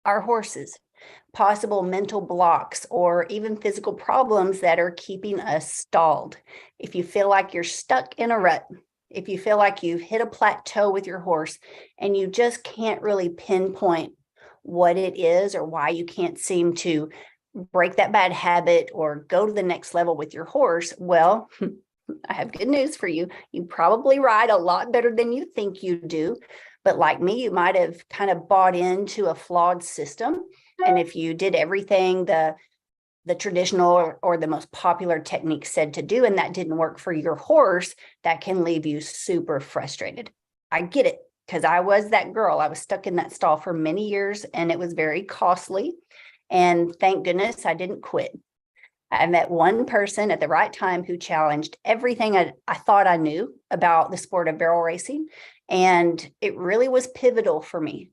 our horses, possible mental blocks, or even physical problems that are keeping us stalled. If you feel like you're stuck in a rut, if you feel like you've hit a plateau with your horse and you just can't really pinpoint what it is or why you can't seem to break that bad habit or go to the next level with your horse, well, I have good news for you. You probably ride a lot better than you think you do. But like me, you might have kind of bought into a flawed system. And if you did everything the traditional or the most popular technique said to do, and that didn't work for your horse, that can leave you super frustrated. I get it, because I was that girl. I was stuck in that stall for many years, and it was very costly. And thank goodness I didn't quit. I met one person at the right time who challenged everything I thought I knew about the sport of barrel racing. And it really was pivotal for me.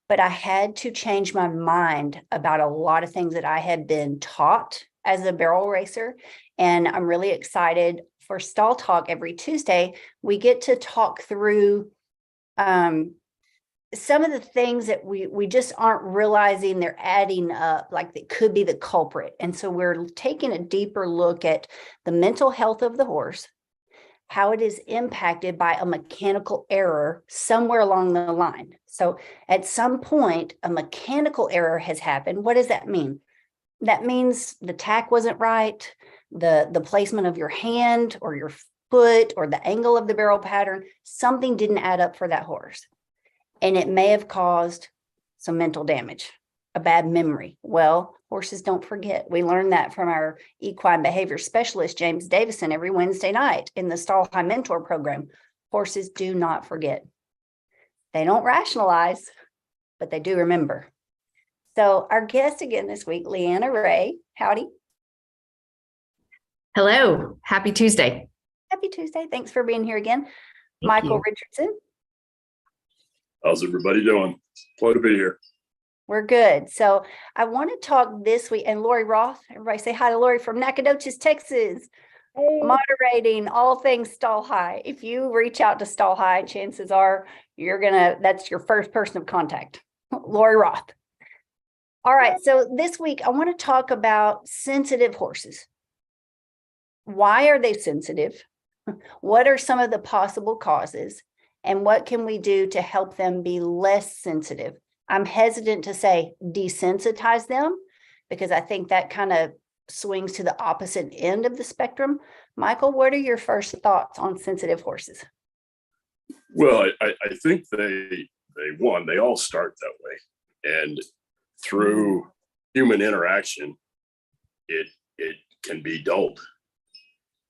But I had to change my mind about a lot of things that I had been taught as a barrel racer. And I'm really excited for Stall Talk every Tuesday. We get to talk through some of the things that we just aren't realizing they're adding up, like that could be the culprit. And so we're taking a deeper look at the mental health of the horse, how it is impacted by a mechanical error somewhere along the line. So at some point, a mechanical error has happened. What does that mean? That means the tack wasn't right, the placement of your hand or your foot or the angle of the barrel pattern, something didn't add up for that horse. And it may have caused some mental damage, a bad memory. Well, horses don't forget. We learn that from our equine behavior specialist, James Davison, every Wednesday night in the Stall High Mentor program. Horses do not forget. They don't rationalize, but they do remember. So our guest again this week, Leanna Rae. Howdy. Hello. Happy Tuesday. Happy Tuesday. Thanks for being here again. Michael Richardson. How's everybody doing? Glad to be here. We're good. So I want to talk this week, and Lori Roth, everybody say hi to Lori from Nacogdoches, Texas, moderating all things Stall High. If you reach out to Stall High, chances are that's your first person of contact, Lori Roth. All right. So this week I want to talk about sensitive horses. Why are they sensitive? What are some of the possible causes? And what can we do to help them be less sensitive? I'm hesitant to say desensitize them, because I think that kind of swings to the opposite end of the spectrum. Michael, what are your first thoughts on sensitive horses? Well, I think they all start that way. And through human interaction, it can be dulled,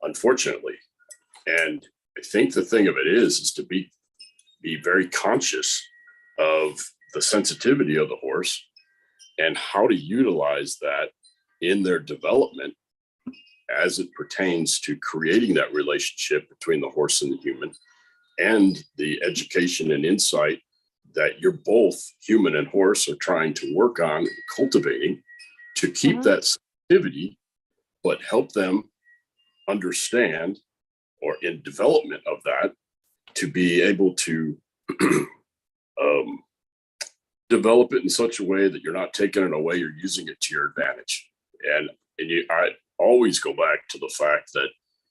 unfortunately. And I think the thing of it is to be very conscious of the sensitivity of the horse and how to utilize that in their development as it pertains to creating that relationship between the horse and the human, and the education and insight that you're both, human and horse, are trying to work on and cultivating to keep that sensitivity, but help them understand, or in development of that, to be able to develop it in such a way that you're not taking it away, you're using it to your advantage. And I always go back to the fact that,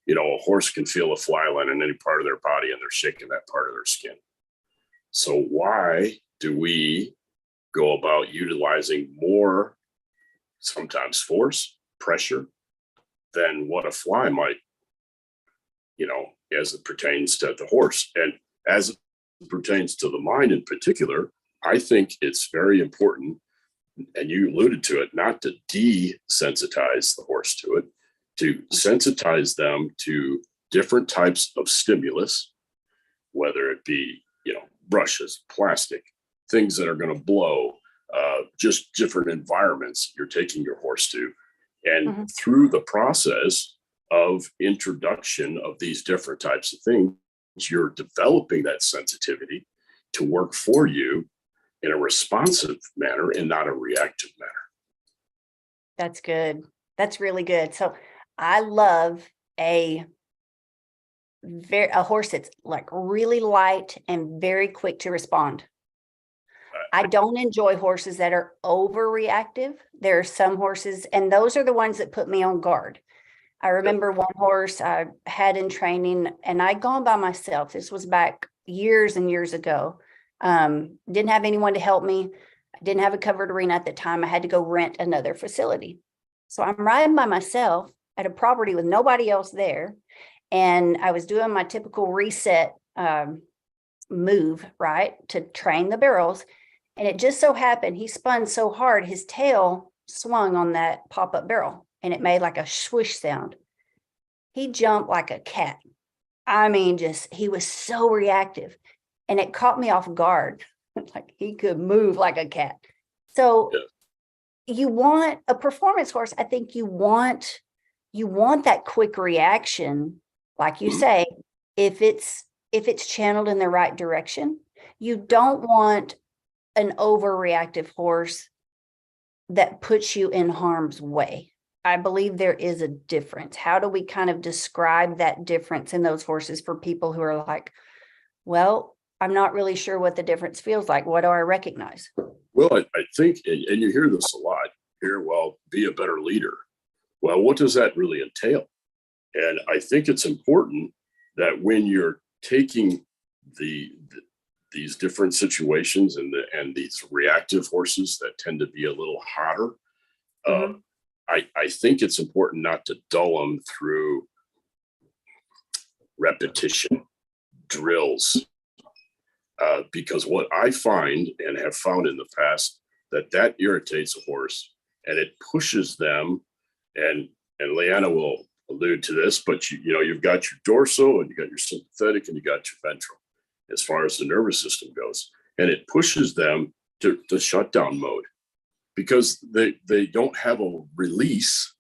a horse can feel a fly line in any part of their body and they're shaking that part of their skin. So why do we go about utilizing more, sometimes force, pressure, than what a fly might, as it pertains to the horse? And as it pertains to the mind in particular, I think it's very important, and you alluded to it, not to desensitize the horse to it, to sensitize them to different types of stimulus, whether it be, brushes, plastic, things that are going to blow, just different environments you're taking your horse to. And through the process of introduction of these different types of things, you're developing that sensitivity to work for you in a responsive manner and not a reactive manner. That's good. That's really good. So I love a horse that's like really light and very quick to respond. I don't enjoy horses that are overreactive. There are some horses, and those are the ones that put me on guard. I remember one horse I had in training, and I'd gone by myself. This was back years and years ago. Didn't have anyone to help me. I didn't have a covered arena at the time. I had to go rent another facility. So I'm riding by myself at a property with nobody else there. And I was doing my typical reset move, right, to train the barrels. And it just so happened he spun so hard, his tail swung on that pop-up barrel and it made like a swoosh sound. He jumped like a cat. I mean, just, he was so reactive and it caught me off guard. Like he could move like a cat. So you want a performance horse. I think you want that quick reaction, like you say, if it's channeled in the right direction. You don't want an overreactive horse that puts you in harm's way. I believe there is a difference. How do we kind of describe that difference in those horses for people who are like, well, I'm not really sure what the difference feels like. What do I recognize? Well, I think, and you hear this a lot here, well, be a better leader. Well, what does that really entail? And I think it's important that when you're taking these different situations and these reactive horses that tend to be a little hotter, I think it's important not to dull them through repetition, drills, because what I find and have found in the past that irritates a horse and it pushes them, and Leanna will allude to this, but you've got your dorsal and you got your sympathetic and you got your ventral as far as the nervous system goes, and it pushes them to shutdown mode because they don't have a release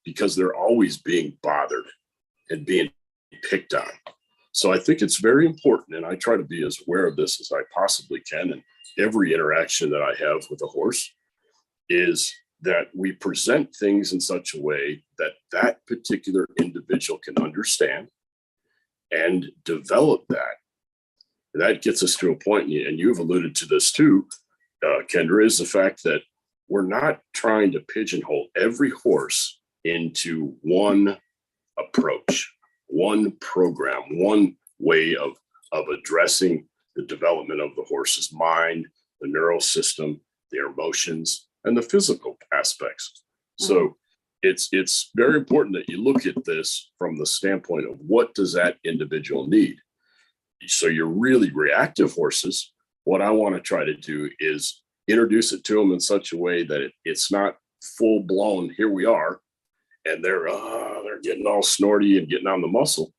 because they're always being bothered and being picked on. So I think it's very important, and I try to be as aware of this as I possibly can in every interaction that I have with a horse, is that we present things in such a way that that particular individual can understand and develop that. And that gets us to a point, and you've alluded to this too, Kendra, is the fact that we're not trying to pigeonhole every horse into one approach, one program, one way of addressing the development of the horse's mind, the neural system, their emotions, and the physical aspects. So it's very important that you look at this from the standpoint of what does that individual need. So your really reactive horses, what I want to try to do is introduce it to them in such a way that it's not full blown, here we are, and they're getting all snorty and getting on the muscle.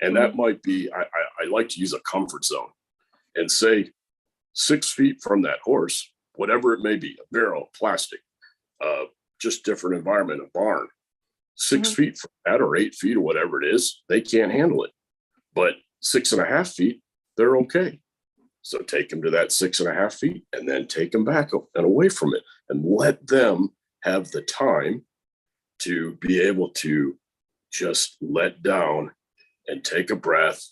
And that might be, I like to use a comfort zone and say 6 feet from that horse, whatever it may be, a barrel, plastic, just different environment, a barn, 6 feet from that or 8 feet or whatever it is, they can't handle it. But 6.5 feet, they're okay. So take them to that 6.5 feet and then take them back and away from it and let them have the time to be able to just let down and take a breath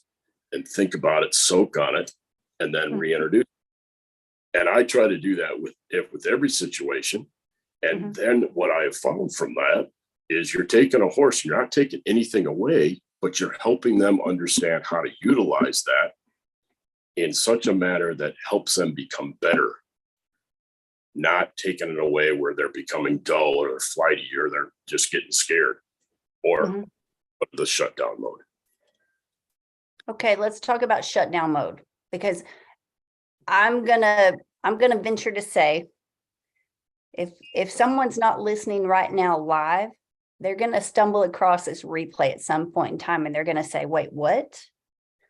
and think about it, soak on it, and then reintroduce. And I try to do that with every situation. And then what I have found from that is you're taking a horse, you're not taking anything away, but you're helping them understand how to utilize that in such a manner that helps them become better, not taking it away where they're becoming dull or they're flighty or they're just getting scared or the shutdown mode. Okay, let's talk about shutdown mode, because I'm gonna venture to say if someone's not listening right now live, they're gonna stumble across this replay at some point in time and they're gonna say, wait, what?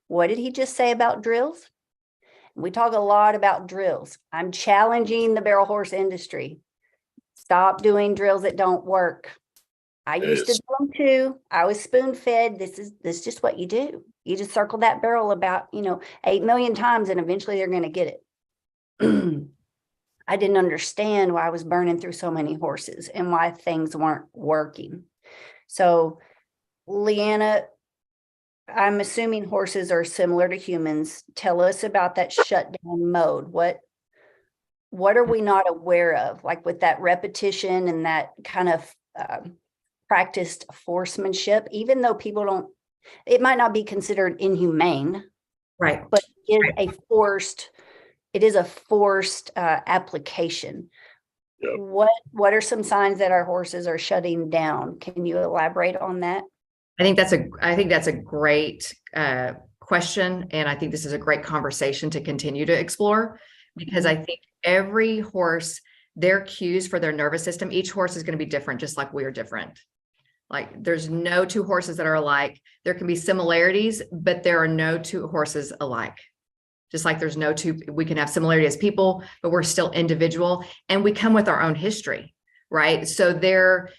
What did he just say about drills? We talk a lot about drills. I'm challenging the barrel horse industry. Stop doing drills that don't work. I used to do them too. I was spoon fed. This is just what you do. You just circle that barrel about, 8 million times and eventually they're going to get it. I didn't understand why I was burning through so many horses and why things weren't working. So, Leanna, I'm assuming horses are similar to humans. Tell us about that shutdown mode. What what are we not aware of? Like with that repetition and that kind of practiced horsemanship, even though people don't, it might not be considered inhumane, Right. but it is Right. a forced application. Yep. What are some signs that our horses are shutting down? Can you elaborate on that? I think that's a great question. And I think this is a great conversation to continue to explore, because I think every horse, their cues for their nervous system, each horse is going to be different, just like we are different. Like there's no two horses that are alike. There can be similarities, but there are no two horses alike. Just like there's no two, we can have similarity as people, but we're still individual and we come with our own history, right? So they're,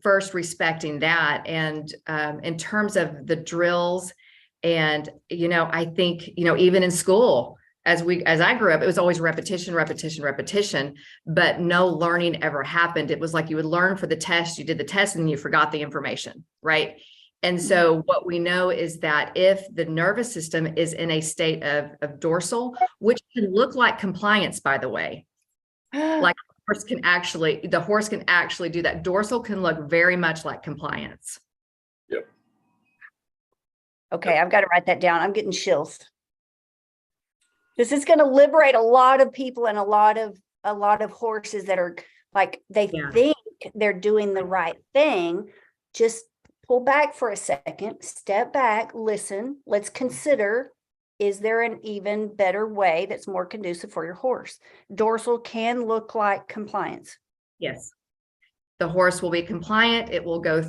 first respecting that. And in terms of the drills and, I think, even in school, as I grew up, it was always repetition, repetition, repetition, but no learning ever happened. It was like you would learn for the test, you did the test and you forgot the information, right? And so what we know is that if the nervous system is in a state of dorsal, which can look like compliance, by the way, like the horse can actually do that. Dorsal can look very much like compliance. Yep. Okay, I've got to write that down. I'm getting chills. This is going to liberate a lot of people and a lot of horses that are like, they think they're doing the right thing. Just pull back for a second, step back, listen, let's consider, is there an even better way that's more conducive for your horse? Dorsal can look like compliance. Yes. The horse will be compliant. It will go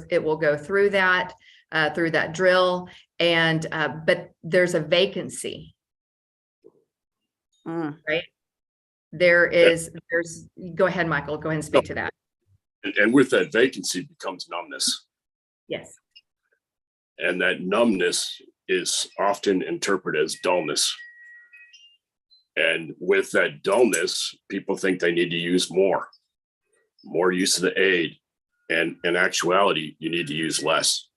through that drill. And, but there's a vacancy, right? There's, go ahead, Michael, go ahead and speak to that. And with that vacancy becomes numbness. Yes. And that numbness is often interpreted as dullness. And with that dullness, people think they need to use more use of the aid. And in actuality, you need to use less.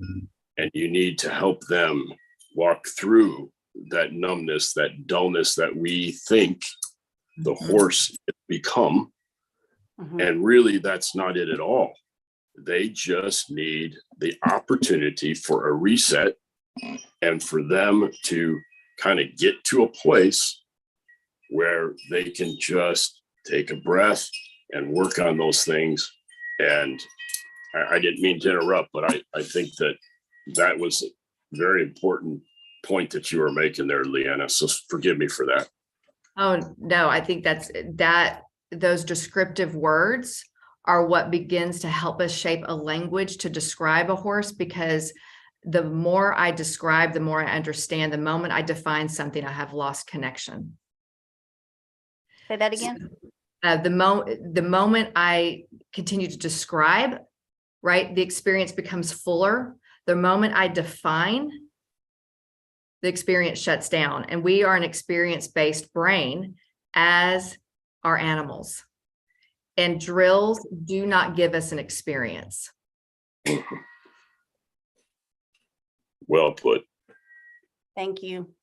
Mm-hmm. And you need to help them walk through that numbness, that dullness that we think the horse has become. Mm-hmm. And really, that's not it at all. They just need the opportunity for a reset and for them to kind of get to a place where they can just take a breath and work on those things. And I didn't mean to interrupt, but I think that was a very important point that you were making there, Leanna. So forgive me for that. Oh, no, I think those descriptive words are what begins to help us shape a language to describe a horse, because the more I describe, the more I understand. The moment I define something, I have lost connection. Say that again. The moment I continue to describe, right, the experience becomes fuller. The moment I define, the experience shuts down. And we are an experience-based brain, as are animals. And drills do not give us an experience. Well put. Thank you.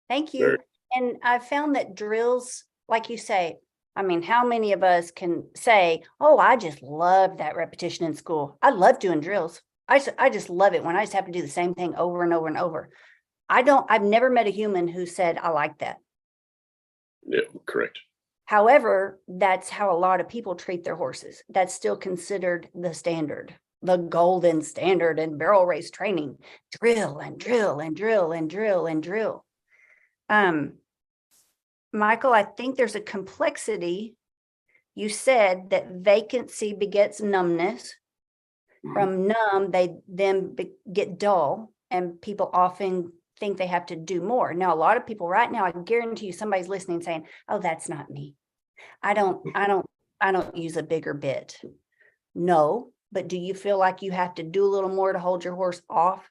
Thank you. And I found that drills, like you say, I mean, how many of us can say, oh, I just love that repetition in school. I love doing drills. I just love it when I just have to do the same thing over and over and over. I've never met a human who said, I like that. Yeah, correct. However, that's how a lot of people treat their horses. That's still considered the standard, the golden standard in barrel race training. Drill and drill and drill and drill and drill. Michael, I think there's a complexity. You said that vacancy begets numbness. Mm-hmm. From numb, they then get dull, and people often think they have to do more. Now, a lot of people right now, I guarantee you somebody's listening saying, oh, that's not me. I don't use a bigger bit. No, but do you feel like you have to do a little more to hold your horse off?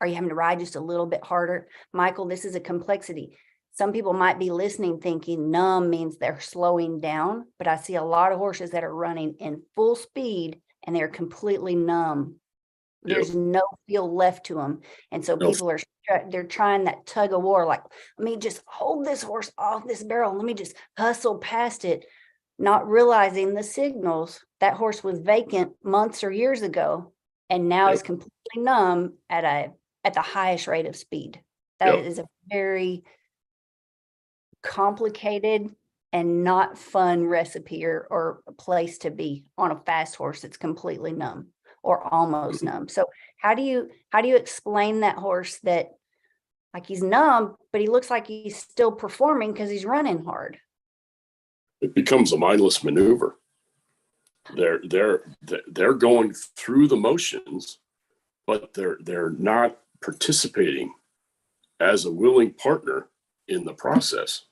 Are you having to ride just a little bit harder? Michael, this is a complexity. Some people might be listening thinking numb means they're slowing down, but I see a lot of horses that are running in full speed and they're completely numb. There's no feel left to them. And so No. people they're trying that tug of war, like, let me just hold this horse off this barrel. Let me just hustle past it, not realizing the signals. That horse was vacant months or years ago, and now is completely numb at the highest rate of speed. That is a very complicated and not fun recipe or a place to be on a fast horse that's completely numb or almost numb. So how do you explain that horse that, like, he's numb, but he looks like he's still performing because he's running hard? It becomes a mindless maneuver. They're going through the motions, but they're not participating as a willing partner in the process.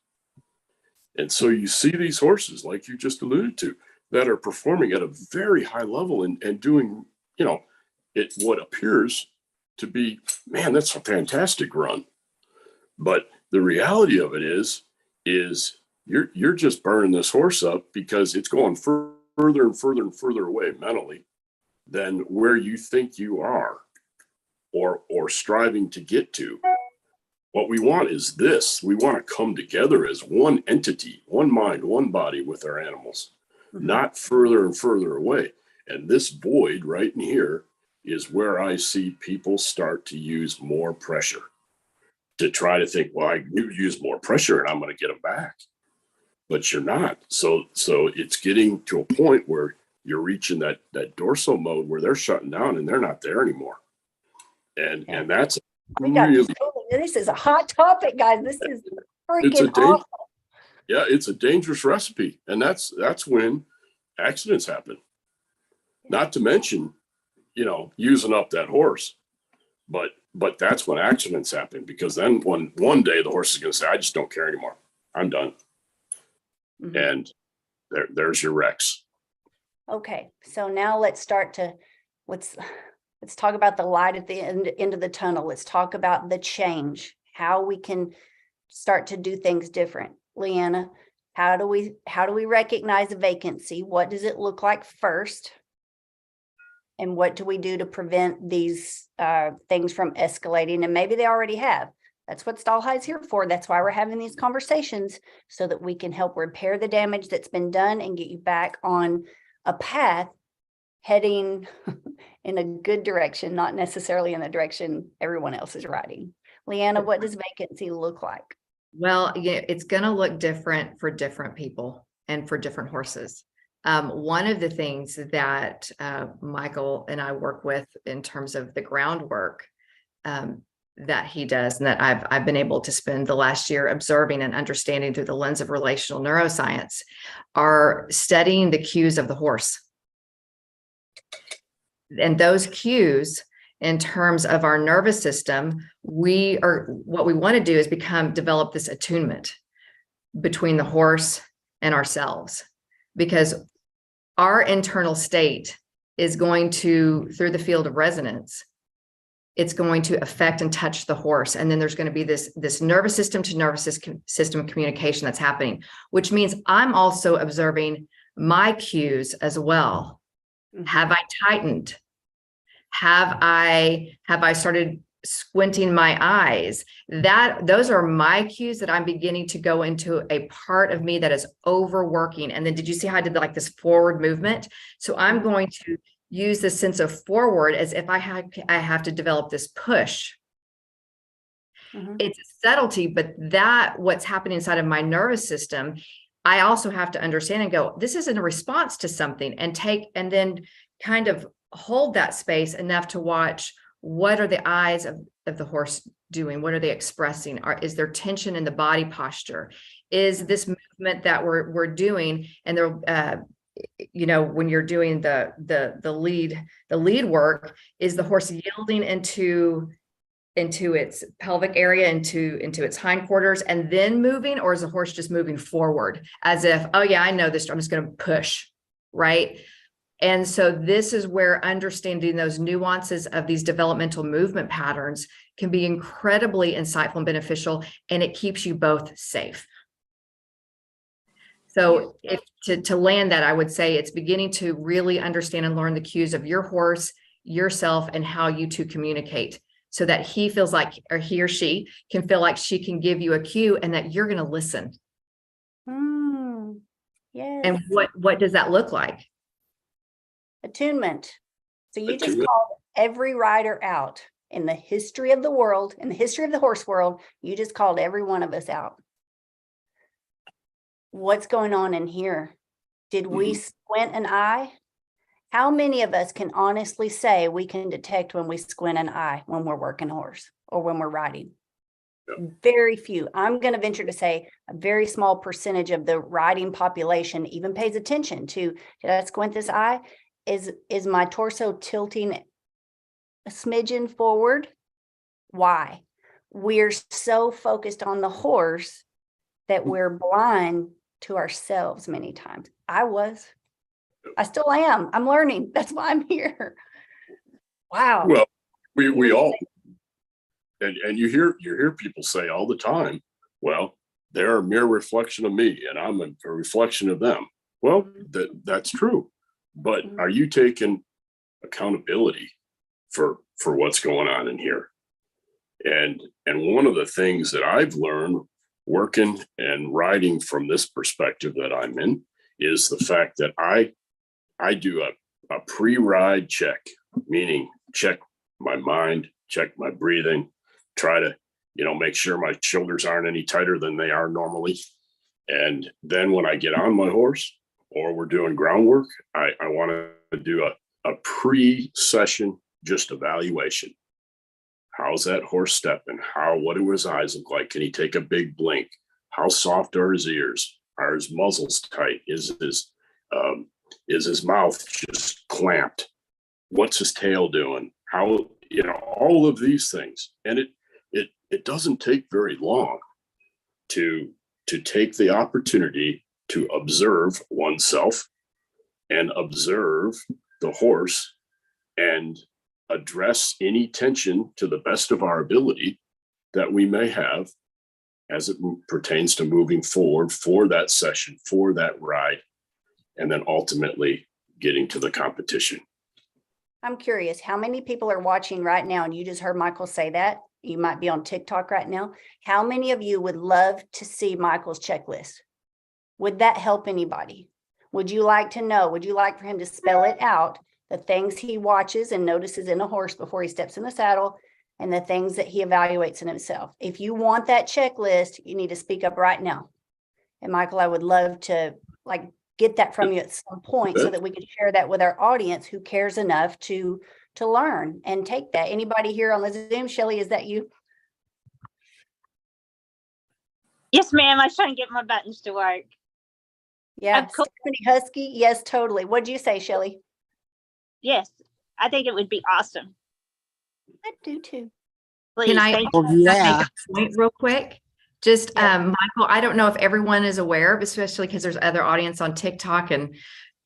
And so you see these horses, like you just alluded to, that are performing at a very high level and doing, what appears to be, man, that's a fantastic run. But the reality of it is you're just burning this horse up because it's going further and further and further away mentally than where you think you are or striving to get to. What we want is this. We want to come together as one entity, one mind, one body with our animals, not further and further away. And this void right in here is where I see people start to use more pressure, to try to think, well, I use more pressure and I'm going to get them back. But you're not. So it's getting to a point where you're reaching that dorsal mode where they're shutting down and they're not there anymore. And that's this is a hot topic, guys. This is freaking awful. Yeah, it's a dangerous recipe. And that's when accidents happen. Not to mention, using up that horse. But that's when accidents happen, because then one day the horse is going to say, I just don't care anymore. I'm done. Mm-hmm. And there's your wrecks. Okay. So now let's talk about the light at the end of the tunnel. Let's talk about the change, how we can start to do things different. Leanna, how do we recognize a vacancy? What does it look like first? And what do we do to prevent these things from escalating? And maybe they already have. That's what Stall High is here for. That's why we're having these conversations, so that we can help repair the damage that's been done and get you back on a path heading in a good direction, not necessarily in the direction everyone else is riding. Leanna, what does vacancy look like? Well, it's going to look different for different people and for different horses. One of the things that Michael and I work with in terms of the groundwork that he does, and that I've been able to spend the last year observing and understanding through the lens of relational neuroscience, are studying the cues of the horse. And those cues, in terms of our nervous system, what we want to do is develop this attunement between the horse and ourselves, because our internal state is going to, through the field of resonance, it's going to affect and touch the horse. And then there's going to be this nervous system to nervous system communication that's happening, which means I'm also observing my cues as well. Mm-hmm. Have I tightened? Have I started squinting my eyes? Those are my cues that I'm beginning to go into a part of me that is overworking. And then did you see how I did like this forward movement? So I'm going to use the sense of forward as if I have to develop this push. Mm-hmm. It's a subtlety, but what's happening inside of my nervous system, I also have to understand and go, this is in a response to something, and then kind of hold that space enough to watch, what are the eyes of the horse doing? What are they expressing? Is there tension in the body posture? Is this movement that we're doing, and they're when you're doing the lead work, is the horse yielding into its pelvic area, into its hindquarters, and then moving, or is the horse just moving forward as if, oh yeah, I know this, I'm just going to push, right? And so this is where understanding those nuances of these developmental movement patterns can be incredibly insightful and beneficial, and it keeps you both safe. So to land that, I would say it's beginning to really understand and learn the cues of your horse, yourself and how you two communicate, so that he feels like, or he or she can feel like she can give you a cue and that you're going to listen. Yes. And what does that look like? Attunement. So you just Attunement. called every rider out in the history of the world, in the history of the horse world. You just called every one of us out. What's going on in here? Did we squint an eye? How many of us can honestly say we can detect when we squint an eye when we're working a horse or when we're riding? Very few. I'm going to venture to say a very small percentage of the riding population even pays attention to, did I squint this eye? Is my torso tilting a smidgen forward? Why? We're so focused on the horse that we're blind to ourselves many times. I still am. I'm learning. That's why I'm here. Wow. Well, we all, and you hear people say all the time, well, they're a mere reflection of me and I'm a reflection of them. Well, that's true. But are you taking accountability for what's going on in here? And one of the things that I've learned working and riding from this perspective that I'm in is the fact that I do a pre-ride check, meaning check my mind, check my breathing, try to, make sure my shoulders aren't any tighter than they are normally. And then when I get on my horse or we're doing groundwork, I want to do a pre-session just evaluation. How's that horse stepping? What do his eyes look like? Can he take a big blink? How soft are his ears? Are his muzzles tight? Is his mouth just clamped? What's his tail doing? How, all of these things. And it doesn't take very long to take the opportunity to observe oneself and observe the horse and address any tension to the best of our ability that we may have as it pertains to moving forward for that session, for that ride, and then ultimately getting to the competition. I'm curious, how many people are watching right now? And you just heard Michael say that. You might be on TikTok right now. How many of you would love to see Michael's checklist? Would that help anybody? Would you like to know? Would you like for him to spell it out, the things he watches and notices in a horse before he steps in the saddle, and the things that he evaluates in himself? If you want that checklist, you need to speak up right now. And Michael, I would love to get that from you at some point so that we can share that with our audience who cares enough to learn and take that. Anybody here on the Zoom? Shelly, is that you? Yes, ma'am. I was trying to get my buttons to work. Yeah. Stephanie Husky. Yes, totally. What'd you say, Shelly? Yes, I think it would be awesome. I do too. Please, Can I thank make a point real quick? Just, Yeah. Michael, I don't know if everyone is aware, especially because there's other audience on TikTok and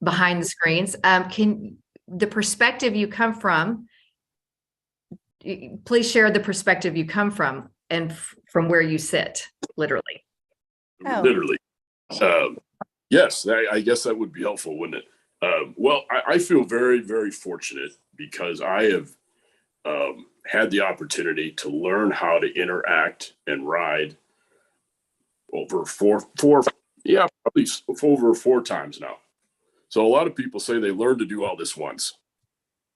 behind the screens. Can the perspective you come from, please share the perspective you come from and from where you sit, literally. Oh. Literally. Yes, I guess that would be helpful, wouldn't it? Well, I feel very, very fortunate because I have had the opportunity to learn how to interact and ride over probably over 4 times now. So a lot of people say they learn to do all this once.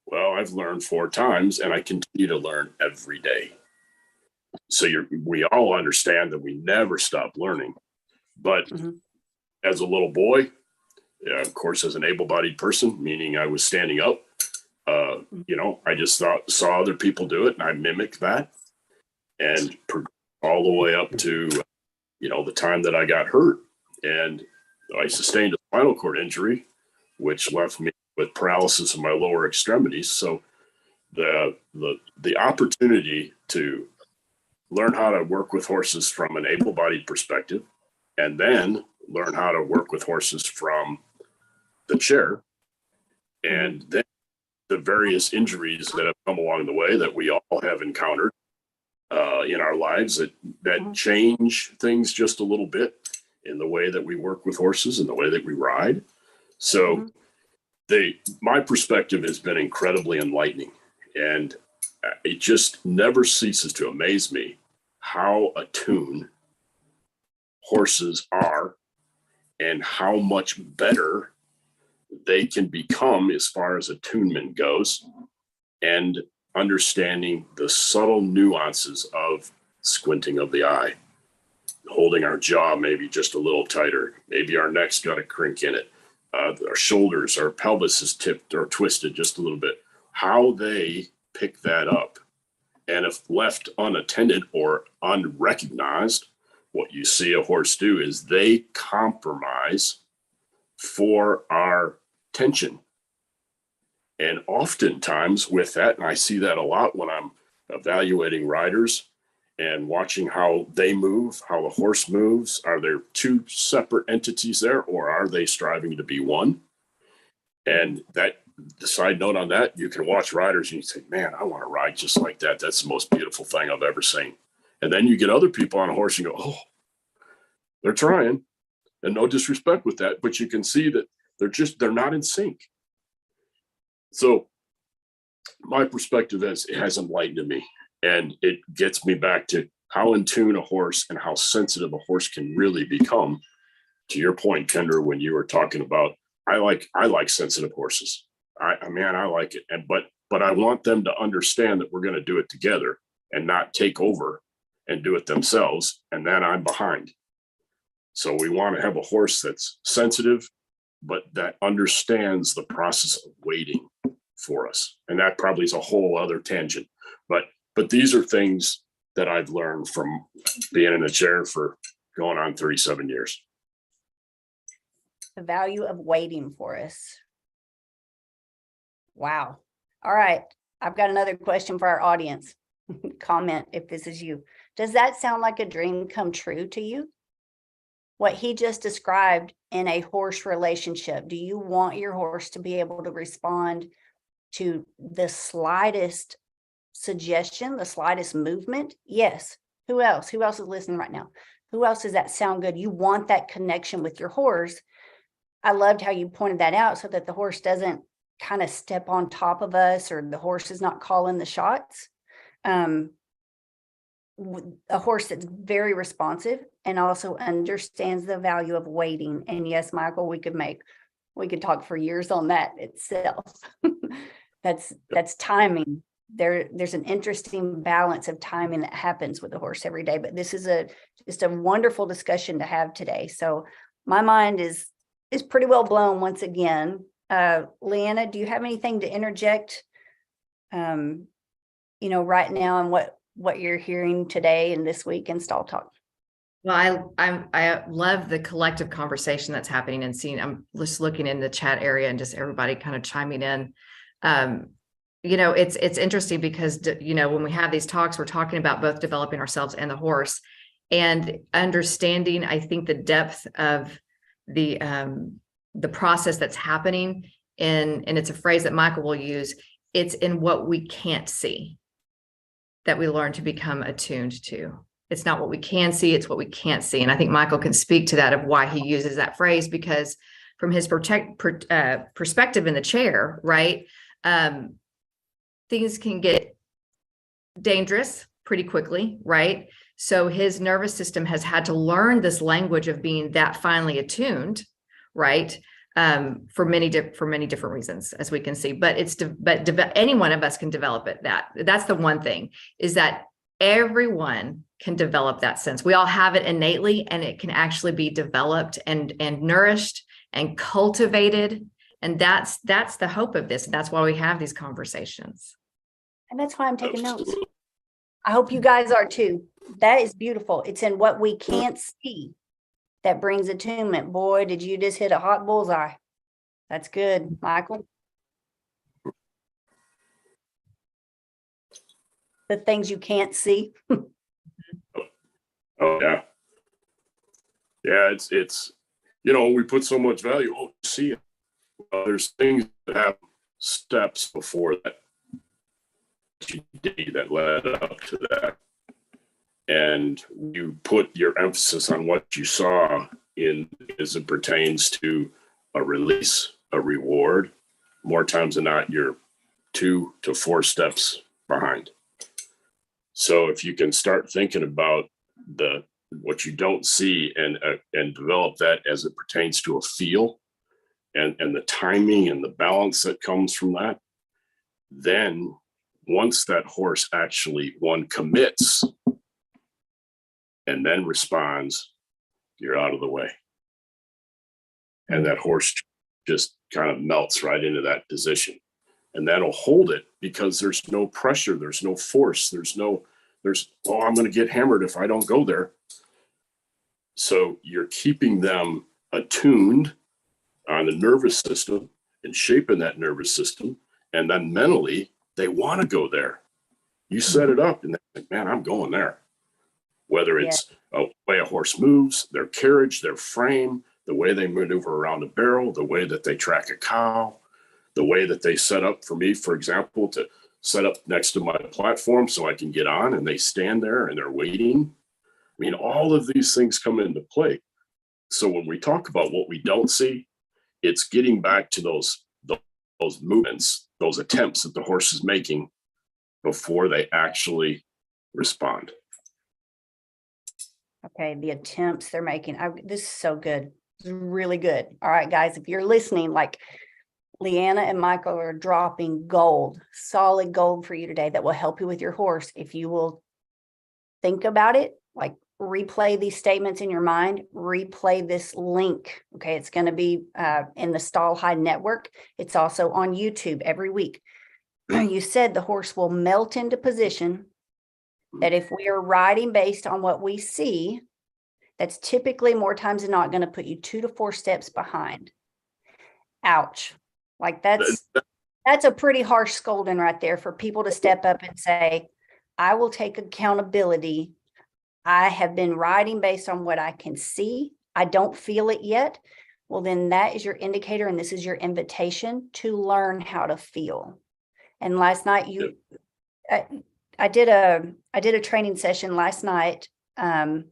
Well, I've learned 4 times and I continue to learn every day. So we all understand that we never stop learning. But as a little boy, of course, as an able-bodied person, meaning I was standing up, I just saw other people do it and I mimicked that, and all the way up to, the time that I got hurt and I sustained a spinal cord injury, which left me with paralysis of my lower extremities. So the opportunity to learn how to work with horses from an able-bodied perspective, and then learn how to work with horses from the chair, and then the various injuries that have come along the way that we all have encountered in our lives that change things just a little bit in the way that we work with horses and the way that we ride. So my perspective has been incredibly enlightening, and it just never ceases to amaze me how attuned horses are and how much better they can become as far as attunement goes, and understanding the subtle nuances of squinting of the eye, holding our jaw maybe just a little tighter, maybe our neck's got a crink in it, our shoulders, our pelvis is tipped or twisted just a little bit, how they pick that up. And if left unattended or unrecognized, what you see a horse do is they compromise for our tension. And oftentimes with that, and I see that a lot when I'm evaluating riders and watching how they move, how the horse moves, are there two separate entities there, or are they striving to be one? And that, the side note on that, you can watch riders and you say, man, I want to ride just like that. That's the most beautiful thing I've ever seen. And then you get other people on a horse and go, oh, they're trying, and no disrespect with that, but you can see that they're not in sync. So my perspective has enlightened me, and it gets me back to how in tune a horse and how sensitive a horse can really become. To your point, Kendra, when you were talking about, I like sensitive horses. I like it. But I want them to understand that we're going to do it together and not take over and do it themselves. And then I'm behind. So we want to have a horse that's sensitive, but that understands the process of waiting for us. And that probably is a whole other tangent. But these are things that I've learned from being in a chair for going on 37 years. The value of waiting for us. Wow. All right. I've got another question for our audience. Comment if this is you. Does that sound like a dream come true to you? What he just described in a horse relationship. Do you want your horse to be able to respond to the slightest suggestion, the slightest movement? Yes. Who else? Who else is listening right now? Who else does that sound good? You want that connection with your horse. I loved how you pointed that out, so that the horse doesn't kind of step on top of us, or the horse is not calling the shots. A horse that's very responsive and also understands the value of waiting. And yes, Michael, we could talk for years on that itself. That's timing. There's an interesting balance of timing that happens with the horse every day. But this is just a wonderful discussion to have today. So my mind is pretty well blown once again. Leanna, do you have anything to interject, right now, and what you're hearing today and this week in Stall Talk? Well, I love the collective conversation that's happening and seeing. I'm just looking in the chat area and just everybody kind of chiming in. It's interesting because when we have these talks, we're talking about both developing ourselves and the horse, and understanding, I think, the depth of the process that's happening. And it's a phrase that Michael will use. It's in what we can't see that we learn to become attuned to. It's not what we can see, it's what we can't see. And I think Michael can speak to that, of why he uses that phrase, because from his perspective in the chair, right? Things can get dangerous pretty quickly, right? So his nervous system has had to learn this language of being that finely attuned, right? For many different reasons, as we can see. But any one of us can develop it. That's the one thing, is that everyone can develop that sense. We all have it innately, and it can actually be developed and nourished and cultivated. And that's the hope of this. That's why we have these conversations. And that's why I'm taking notes. I hope you guys are too. That is beautiful. It's in what we can't see that brings attunement. Boy, did you just hit a hot bullseye. That's good, Michael. The things you can't see. Oh yeah. Yeah, it's we put so much value. Oh, see it. There's things that have steps before that that led up to that. And you put your emphasis on what you saw in as it pertains to a release, a reward, more times than not, you're 2 to 4 steps behind. So if you can start thinking about what you don't see and develop that as it pertains to a feel and the timing and the balance that comes from that, then once that horse actually commits and then responds, you're out of the way. And that horse just kind of melts right into that position. And that'll hold it because there's no pressure, there's no force, oh, I'm going to get hammered if I don't go there. So you're keeping them attuned on the nervous system and shaping that nervous system. And then mentally, they want to go there. You set it up and they're like, man, I'm going there. Whether it's the way a horse moves, their carriage, their frame, the way they maneuver around a barrel, the way that they track a cow, the way that they set up for me, for example, to set up next to my platform so I can get on and they stand there and they're waiting. I mean, all of these things come into play. So when we talk about what we don't see, it's getting back to those movements, those attempts that the horse is making before they actually respond. Okay, the attempts they're making. This is so good. This is really good. All right, guys, if you're listening, like Leanna and Michael are dropping gold, solid gold for you today that will help you with your horse. If you will think about it, like replay these statements in your mind, replay this link. Okay, it's going to be in the Stall High Network. It's also on YouTube every week. You said the horse will melt into position, that if we are riding based on what we see, that's typically more times than not going to put you 2 to 4 steps behind. Ouch. Like that's a pretty harsh scolding right there for people to step up and say, I will take accountability. I have been riding based on what I can see. I don't feel it yet. Well, then that is your indicator, and this is your invitation to learn how to feel. And last night I did a training session last night. I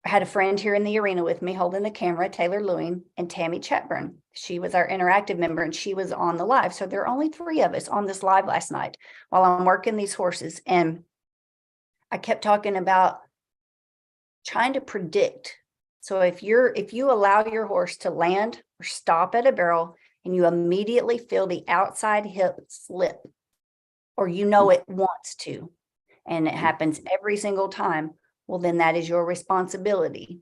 had a friend here in the arena with me holding the camera, Taylor Lewing and Tammy Chatburn. She was our interactive member and she was on the live. So there are only 3 of us on this live last night while I'm working these horses. And I kept talking about trying to predict. So if you allow your horse to land or stop at a barrel and you immediately feel the outside hip slip, or you know it wants to, and it happens every single time, well, then that is your responsibility.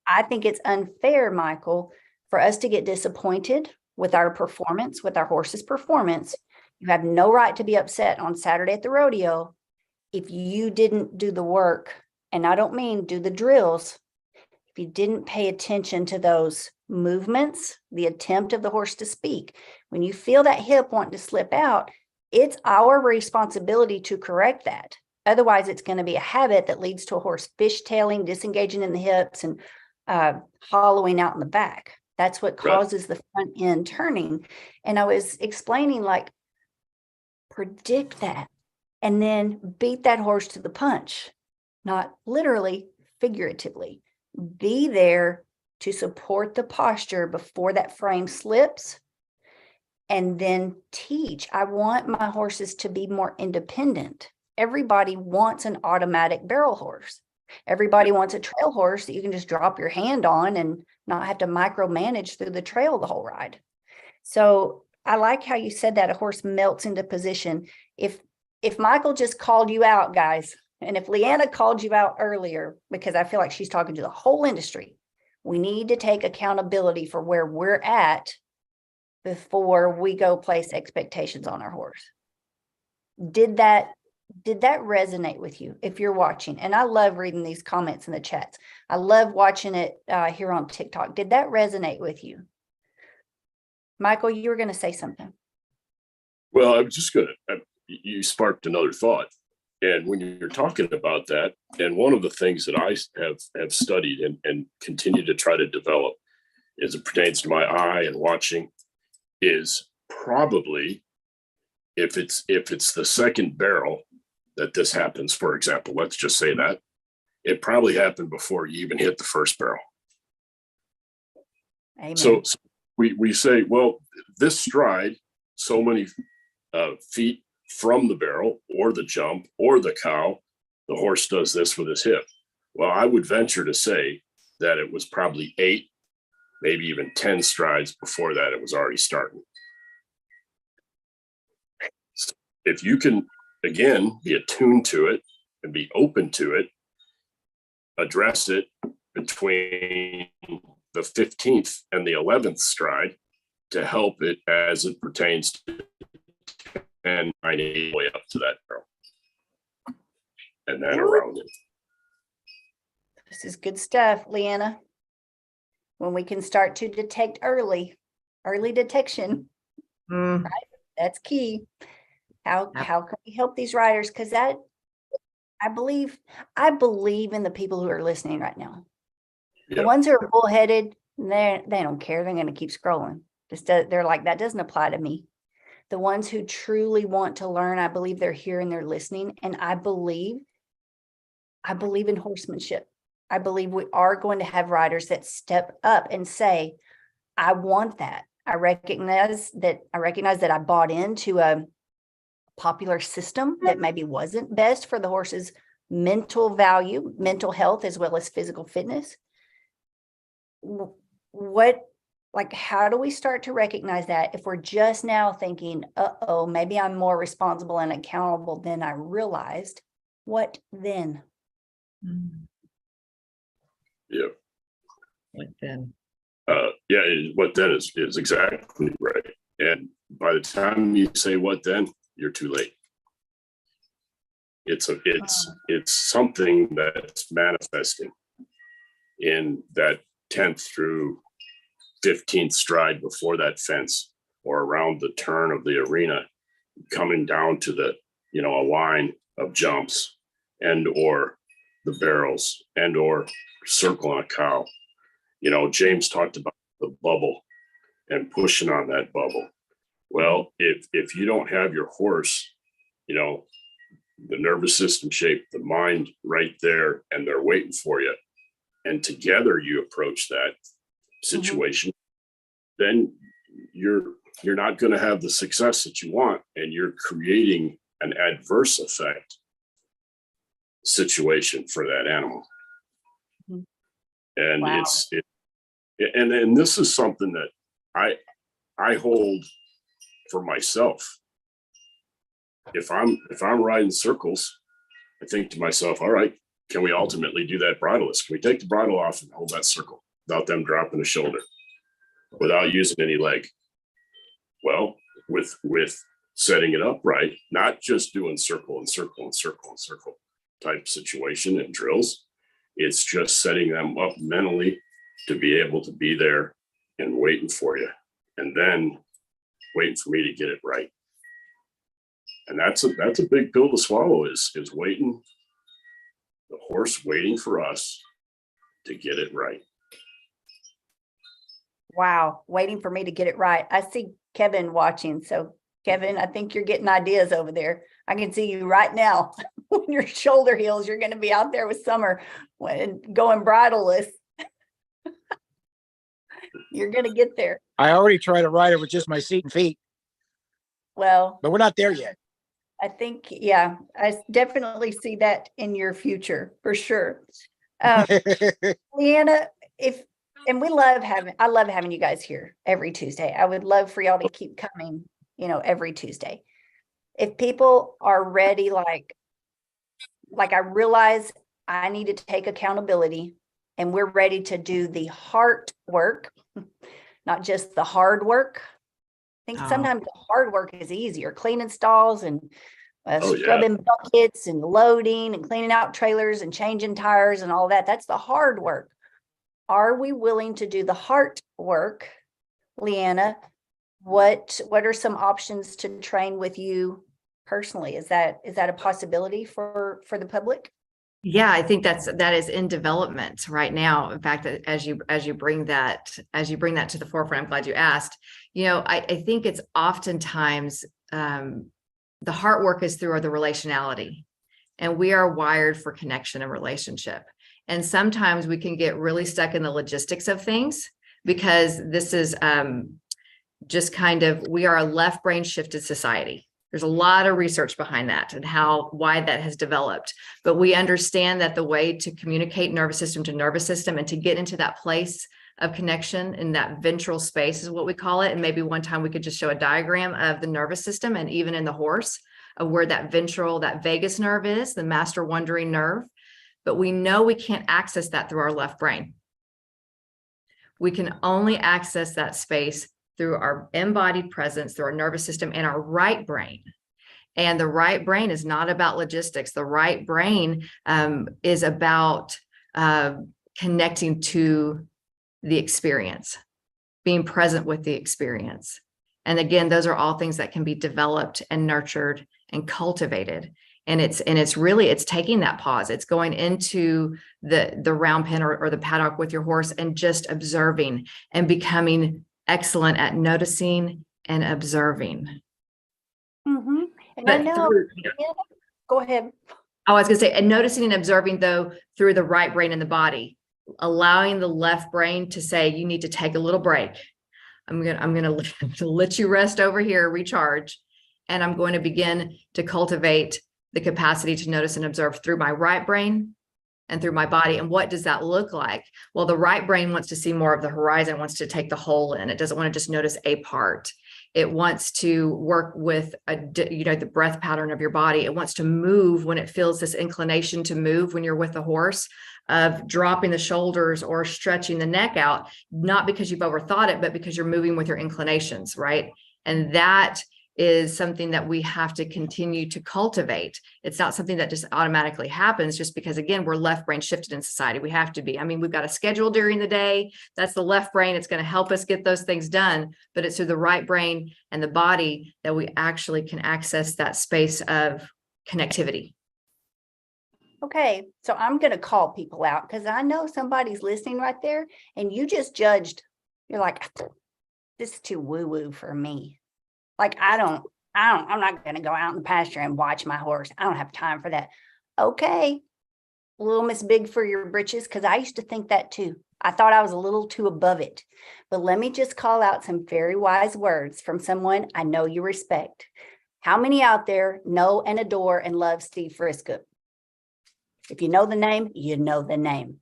I think it's unfair, Michael, for us to get disappointed with our performance, with our horse's performance. You have no right to be upset on Saturday at the rodeo if you didn't do the work. And I don't mean do the drills. If you didn't pay attention to those movements, the attempt of the horse to speak, when you feel that hip wanting to slip out, it's our responsibility to correct that. Otherwise, it's going to be a habit that leads to a horse fishtailing, disengaging in the hips, and hollowing out in the back. That's what causes the front end turning. And I was explaining, like, predict that and then beat that horse to the punch, not literally, figuratively. Be there to support the posture before that frame slips, and then teach. I want my horses to be more independent. Everybody wants an automatic barrel horse. Everybody wants a trail horse that you can just drop your hand on and not have to micromanage through the trail the whole ride. So I like how you said that a horse melts into position. If Michael just called you out, guys, and if Leanna called you out earlier, because I feel like she's talking to the whole industry, we need to take accountability for where we're at before we go place expectations on our horse. Did that resonate with you if you're watching? And I love reading these comments in the chats. I love watching it here on TikTok. Did that resonate with you? Michael, you were going to say something. Well, I was just going to, you sparked another thought. And when you're talking about that, and one of the things that I have studied and continue to try to develop as it pertains to my eye and watching is probably if it's the second barrel that this happens, for example, let's just say that it probably happened before you even hit the first barrel. Amen. So we say, well, this stride, so many feet from the barrel or the jump or the cow, the horse does this with his hip. Well, I would venture to say that it was probably 8, maybe even 10 strides before that it was already starting. So if you can, again, be attuned to it and be open to it, address it between the 15th and the 11th stride to help it as it pertains to 10, 9, 8, way up to that barrel and then around it. This is good stuff, Leanna. When we can start to detect early detection, Mm, right? That's key. How Yep. how can we help these riders? Because that I believe in the people who are listening right now. The Yep. ones who are bullheaded, they don't care. They're going to keep scrolling. They're like, that doesn't apply to me. The ones who truly want to learn, I believe they're here and they're listening. And I believe in horsemanship. I believe we are going to have riders that step up and say, I want that. I recognize that I bought into a popular system that maybe wasn't best for the horse's mental value, mental health, as well as physical fitness. How do we start to recognize that if we're just now thinking, maybe I'm more responsible and accountable than I realized? What then? mm, Yep. Like then. What then is exactly right. And by the time you say what then, you're too late. It's something that's manifesting in that 10th through 15th stride before that fence or around the turn of the arena, coming down to the, a line of jumps and or the barrels and or circling a cow. James talked about the bubble and pushing on that bubble. Well, if you don't have your horse, the nervous system shape, the mind right there, and they're waiting for you, and together you approach that situation, then you're not going to have the success that you want, and you're creating an adverse effect situation for that animal. Mhm. And Wow. and this is something that I hold for myself. If I'm riding circles, I think to myself, all right, can we ultimately do that bridleless? Can we take the bridle off and hold that circle without them dropping a shoulder, without using any leg? Well, with setting it up right, not just doing circle and circle and circle and circle type situation and drills. It's just setting them up mentally to be able to be there and waiting for you, and then waiting for me to get it right. And that's a big pill to swallow, is waiting, the horse waiting for us to get it right. Wow. Waiting for me to get it right. I see Kevin watching. So Kevin, I think you're getting ideas over there. I can see you right now. When your shoulder heals, you're going to be out there with Summer going bridleless. You're going to get there. I already tried to ride it with just my seat and feet, Well, but we're not there yet. I think, yeah, I definitely see that in your future for sure. Leanna, I love having you guys here every Tuesday. I would love for y'all to keep coming, every Tuesday. If people are ready, like I realize I need to take accountability, and we're ready to do the heart work, not just the hard work. I think sometimes the hard work is easier, cleaning stalls and scrubbing buckets and loading and cleaning out trailers and changing tires and all that. That's the hard work. Are we willing to do the heart work? Leanna, what are some options to train with you personally? Is that a possibility for the public? Yeah, I think that is in development right now. In fact, that as you bring that to the forefront, I'm glad you asked. I think it's oftentimes the heart work is through the relationality, and we are wired for connection and relationship. And sometimes we can get really stuck in the logistics of things because this is just kind of, we are a left brain shifted society. There's a lot of research behind that and why that has developed. But we understand that the way to communicate nervous system to nervous system and to get into that place of connection in that ventral space is what we call it. And maybe one time we could just show a diagram of the nervous system and even in the horse of where that ventral, that vagus nerve is, the master wandering nerve. But we know we can't access that through our left brain. We can only access that space through our embodied presence, through our nervous system and our right brain. And the right brain is not about logistics. The right brain is about connecting to the experience, being present with the experience. And again, those are all things that can be developed and nurtured and cultivated. And it's really taking that pause. It's going into the round pen or the paddock with your horse and just observing and becoming excellent at noticing and observing. Mm-hmm. And But I know, go ahead. I was going to say, and noticing and observing though through the right brain and the body, allowing the left brain to say, you need to take a little break. I'm going to let you rest over here, recharge. And I'm going to begin to cultivate the capacity to notice and observe through my right brain and through my body. And what does that look like? Well, the right brain wants to see more of the horizon, wants to take the whole in. It doesn't want to just notice a part. It wants to work with the breath pattern of your body. It wants to move when it feels this inclination to move when you're with the horse, of dropping the shoulders or stretching the neck out, not because you've overthought it, but because you're moving with your inclinations, right? And that is something that we have to continue to cultivate. It's not something that just automatically happens just because, again, we're left brain shifted in society. We have to be. I mean, we've got a schedule during the day. That's the left brain. It's going to help us get those things done, but it's through the right brain and the body that we actually can access that space of connectivity. Okay, so I'm going to call people out because I know somebody's listening right there and you just judged. You're like, this is too woo-woo for me. Like, I'm not going to go out in the pasture and watch my horse. I don't have time for that. Okay, little Miss Big for your britches, because I used to think that too. I thought I was a little too above it. But let me just call out some very wise words from someone I know you respect. How many out there know and adore and love Steve Friskup? If you know the name, you know the name.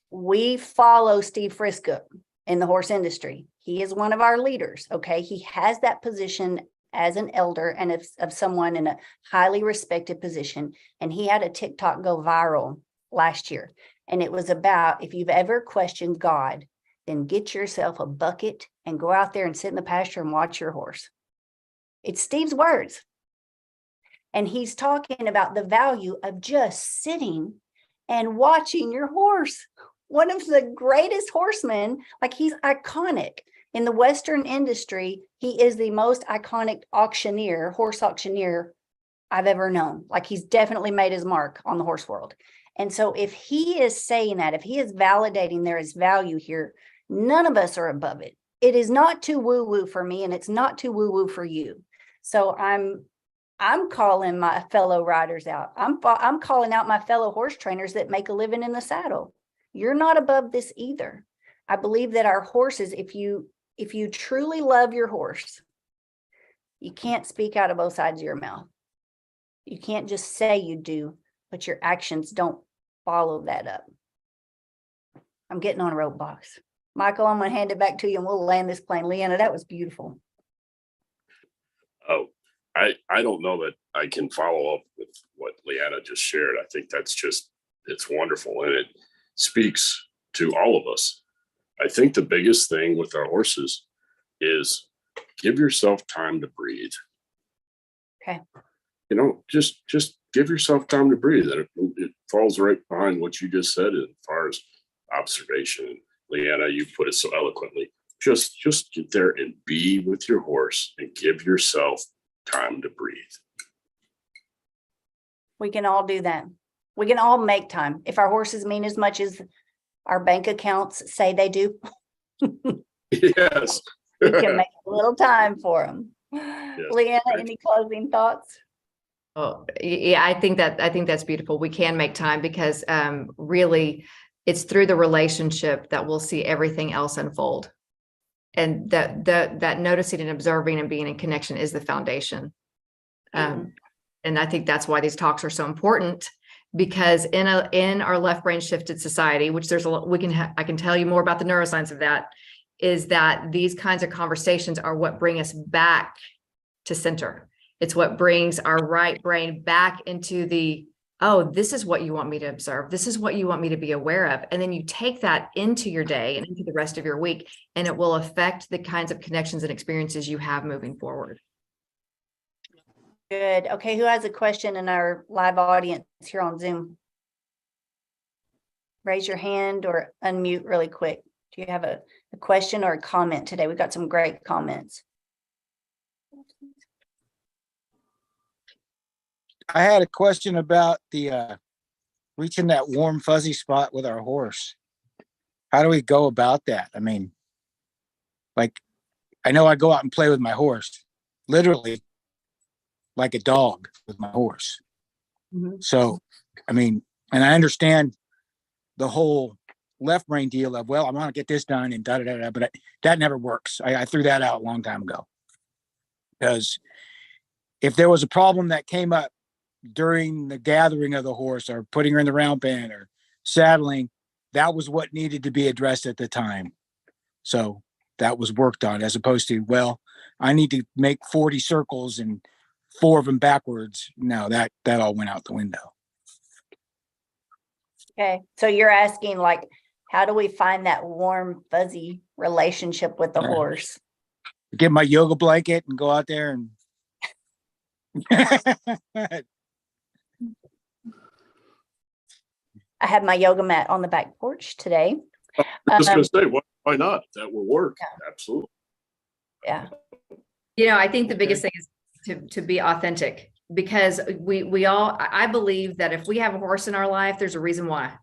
We follow Steve Friskup in the horse industry. He is one of our leaders, okay? He has that position as an elder and of someone in a highly respected position. And he had a TikTok go viral last year. And it was about, if you've ever questioned God, then get yourself a bucket and go out there and sit in the pasture and watch your horse. It's Steve's words. And he's talking about the value of just sitting and watching your horse. One of the greatest horsemen, like he's iconic in the Western industry. He is the most iconic horse auctioneer I've ever known. Like he's definitely made his mark on the horse world. And so if he is saying that, if he is validating there is value here, none of us are above it. It is not too woo-woo for me and it's not too woo-woo for you. So I'm calling my fellow riders out. I'm calling out my fellow horse trainers that make a living in the saddle. You're not above this either. I believe that our horses, if you truly love your horse, you can't speak out of both sides of your mouth. You can't just say you do, but your actions don't follow that up. I'm getting on a rope box. Michael, I'm going to hand it back to you and we'll land this plane. Leanna, that was beautiful. Oh, I don't know that I can follow up with what Leanna just shared. I think it's wonderful. And it speaks to all of us. I think the biggest thing with our horses is give yourself time to breathe. Okay. Just give yourself time to breathe. And it falls right behind what you just said as far as observation. Leanna, you put it so eloquently. Just get there and be with your horse and give yourself time to breathe. We can all do that. We can all make time. If our horses mean as much as our bank accounts say they do, Yes. we can make a little time for them. Yes. Leanna, any closing thoughts? Oh, yeah, I think that's beautiful. We can make time because really It's through the relationship that we'll see everything else unfold. And that noticing and observing and being in connection is the foundation. And I think that's why these talks are so important, because in our left brain shifted society, which there's a lot, I can tell you more about the neuroscience of that, is that these kinds of conversations are what bring us back to center. It's what brings our right brain back into the, oh, this is what you want me to observe. This is what you want me to be aware of. And then you take that into your day and into the rest of your week, and it will affect the kinds of connections and experiences you have moving forward. Good. Okay, who has a question in our live audience here on Zoom? Raise your hand or unmute really quick. Do you have a question or a comment today? We've got some great comments. I had a question about the reaching that warm fuzzy spot with our horse. How do we go about that? I mean, like, I know I go out and play with my horse, literally like a dog with my horse. So, I mean, and I understand the whole left brain deal of, well, I want to get this done and da-da-da-da, but that never works. I threw that out a long time ago. Because if there was a problem that came up during the gathering of the horse or putting her in the round pen or saddling, that was what needed to be addressed at the time. So that was worked on, as opposed to, well, I need to make 40 circles and 4 of them backwards. No, that all went out the window. Okay, so you're asking, like, how do we find that warm, fuzzy relationship with the horse? Get my yoga blanket and go out there and I had my yoga mat on the back porch today. I was going to say, why not? That will work. Yeah. Absolutely. Yeah. You know, I think the biggest thing is to be authentic, because we all, I believe that if we have a horse in our life, there's a reason why.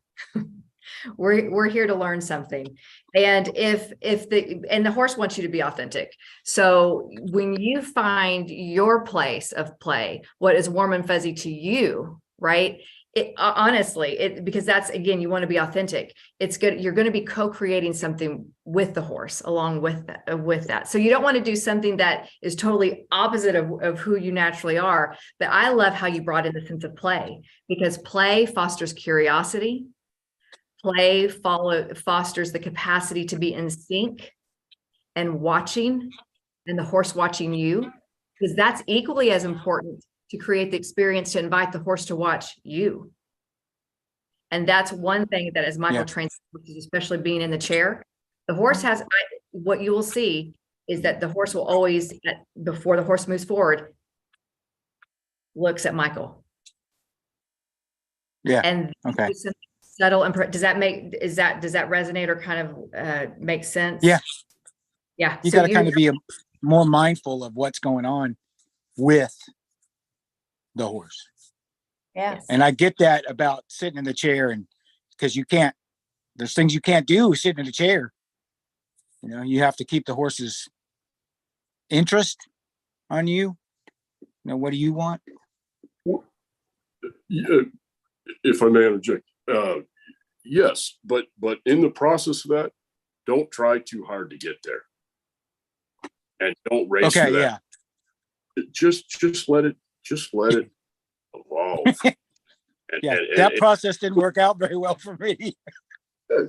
We're here to learn something. And if the horse wants you to be authentic. So when you find your place of play, what is warm and fuzzy to you, right? Because that's, again, you want to be authentic. It's good. You're going to be co-creating something with the horse along with that. So you don't want to do something that is totally opposite of who you naturally are. But I love how you brought in the sense of play, because play fosters curiosity. Play fosters the capacity to be in sync and watching, and the horse watching you, because that's equally as important to create the experience to invite the horse to watch you. And that's one thing that, as Michael trains, especially being in the chair, the horse has, what you will see is that the horse will always, before the horse moves forward, looks at Michael. Yeah. And okay. Subtle and does that resonate or kind of make sense? Yeah. Yeah. You got to kind of be more mindful of what's going on with the horse. Yeah. And I get that about sitting in the chair, and because there's things you can't do sitting in a chair. You know, you have to keep the horse's interest on you. You know, what do you want? If I may interject, yes, but in the process of that, don't try too hard to get there, and don't race. Okay, yeah. Just let it evolve. That process didn't work out very well for me.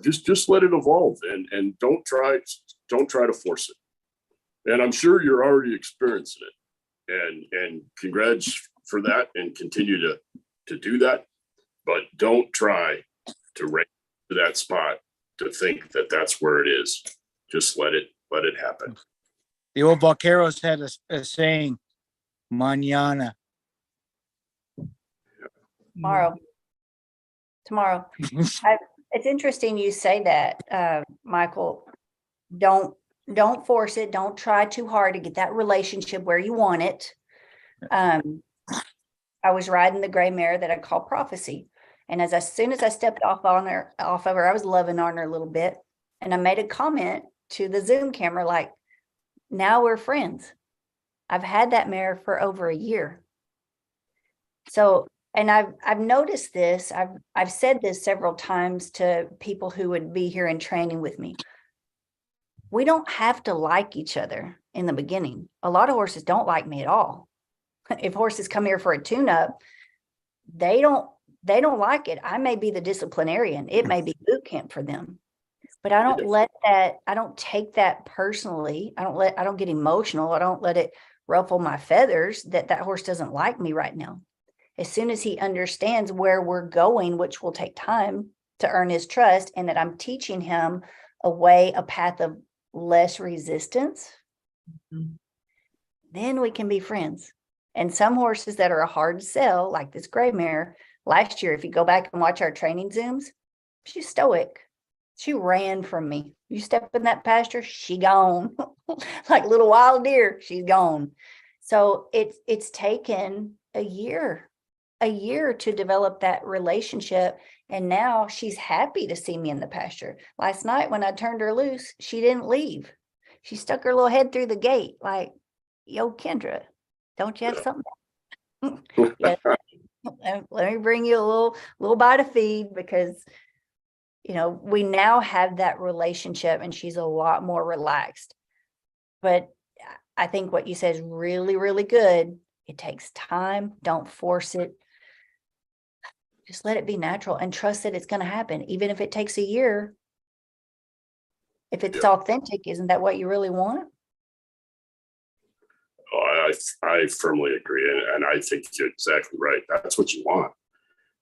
Just let it evolve, and don't try to force it. And I'm sure you're already experiencing it, and congrats for that, and continue to do that. But don't try to race to that spot to think that that's where it is. Just let it happen. The old vaqueros had a saying, "Mañana." Tomorrow. It's interesting you say that, Michael. Don't force it. Don't try too hard to get that relationship where you want it. I was riding the gray mare that I call Prophecy. And as soon as I stepped off of her, I was loving on her a little bit. And I made a comment to the Zoom camera, like, now we're friends. I've had that mare for over a year. So And I've noticed this. I've said this several times to people who would be here in training with me. We don't have to like each other in the beginning. A lot of horses don't like me at all. If horses come here for a tune-up, they don't like it. I may be the disciplinarian. It may be boot camp for them. But I don't take that personally. I don't get emotional. I don't let it ruffle my feathers that horse doesn't like me right now. As soon as he understands where we're going, which will take time to earn his trust, and that I'm teaching him a path of less resistance, then we can be friends. And some horses that are a hard sell, like this gray mare, last year, if you go back and watch our training Zooms, she's stoic. She ran from me. You step in that pasture, she gone. Like little wild deer, she's gone. So it's taken a year to develop that relationship. And now she's happy to see me in the pasture. Last night when I turned her loose, she didn't leave. She stuck her little head through the gate like, yo, Kendra, don't you have something? Yes. Let me bring you a little bite of feed, because we now have that relationship and she's a lot more relaxed. But I think what you said is really, really good. It takes time. Don't force it. Just let it be natural and trust that it's going to happen. Even if it takes a year, if it's authentic, isn't that what you really want? Oh, I firmly agree. And I think you're exactly right. That's what you want.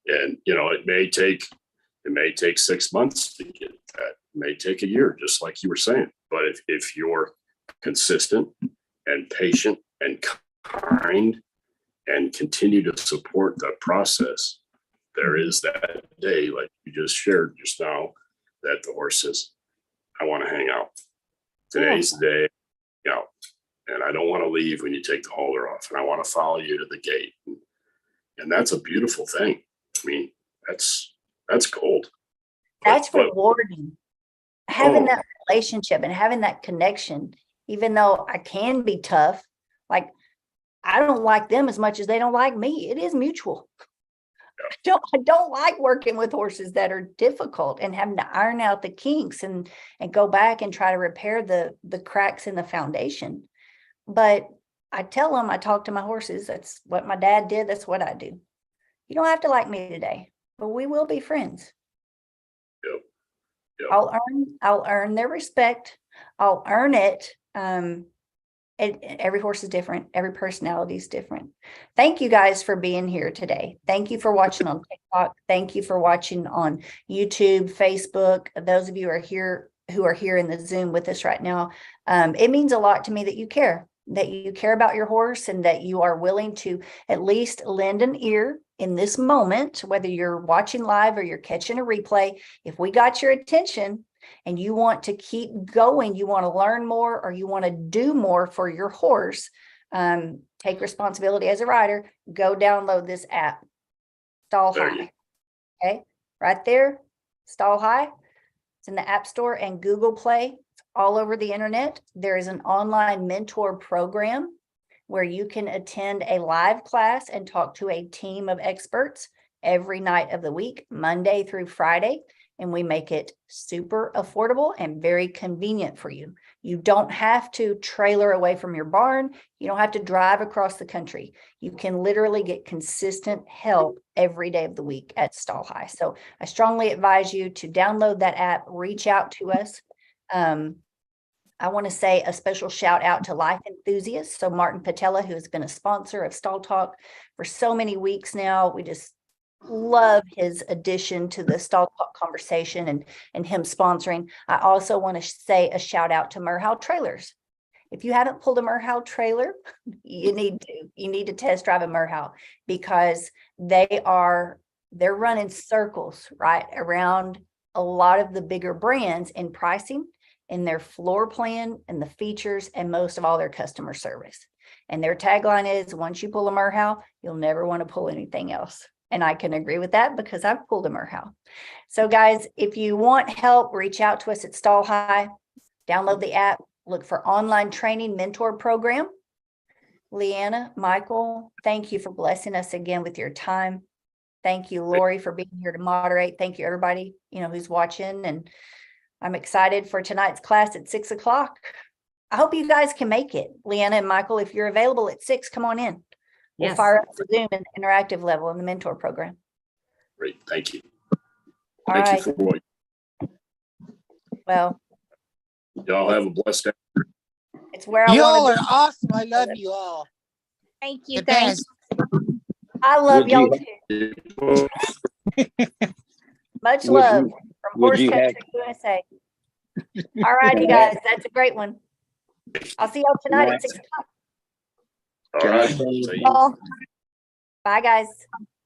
And, it may take 6 months to get that. It may take a year, just like you were saying. But if you're consistent and patient and kind and continue to support that process, there is that day, like you just shared just now, that the horse says, I want to hang out. Today's the day, and I don't want to leave when you take the halter off, and I want to follow you to the gate. And that's a beautiful thing. I mean, that's gold. That's rewarding. Having that relationship and having that connection, even though I can be tough, like I don't like them as much as they don't like me. It is mutual. I don't like working with horses that are difficult and having to iron out the kinks and go back and try to repair the cracks in the foundation. But I tell them, I talk to my horses, that's what my dad did, that's what I do. You don't have to like me today, but we will be friends. Yep. I'll earn their respect. I'll earn it. And every horse is different. Every personality is different. Thank you guys for being here today. Thank you for watching on TikTok. Thank you for watching on YouTube, Facebook. Those of you who are here in the Zoom with us right now. It means a lot to me that you care about your horse, and that you are willing to at least lend an ear in this moment, whether you're watching live or you're catching a replay. If we got your attention and you want to keep going, you want to learn more, or you want to do more for your horse, take responsibility as a rider, go download this app, Stall High. Okay, right there, Stall High. It's in the App Store and Google Play. It's all over the internet. There is an online mentor program where you can attend a live class and talk to a team of experts every night of the week, Monday through Friday. And we make it super affordable and very convenient for you. You don't have to trailer away from your barn. You don't have to drive across the country. You can literally get consistent help every day of the week at Stall High. So I strongly advise you to download that app, reach out to us. I want to say a special shout out to Life Enthusiasts. So Martin Patella, who has been a sponsor of Stall Talk for so many weeks now. We just love his addition to the Stall Talk conversation and him sponsoring. I also want to say a shout out to Merhow Trailers. If you haven't pulled a Merhow trailer, you need to test drive a Merhow, because they're running circles right around a lot of the bigger brands in pricing, in their floor plan and the features, and most of all their customer service. And their tagline is, once you pull a Merhow, you'll never want to pull anything else. And I can agree with that, because I've pulled a Merhow. So guys, if you want help, reach out to us at Stall High, download the app, look for online training mentor program. Leanna, Michael, thank you for blessing us again with your time. Thank you, Lori, for being here to moderate. Thank you, everybody, who's watching. And I'm excited for tonight's class at 6 o'clock. I hope you guys can make it. Leanna and Michael, if you're available at 6, come on in. We'll Yes. fire up the Zoom and interactive level in the mentor program. Great. Thank you. All Thank right. you for what Well, y'all have a blessed day. it's where I Y'all want are to be. awesome. I love you all. Thank you. The Thank best. I love Would y'all you- too. Much Would love you- from would Horse you have- Country, USA. All righty, guys. That's a great one. I'll see y'all tonight at 6 o'clock. All Can I right. say- See you. Bye, guys.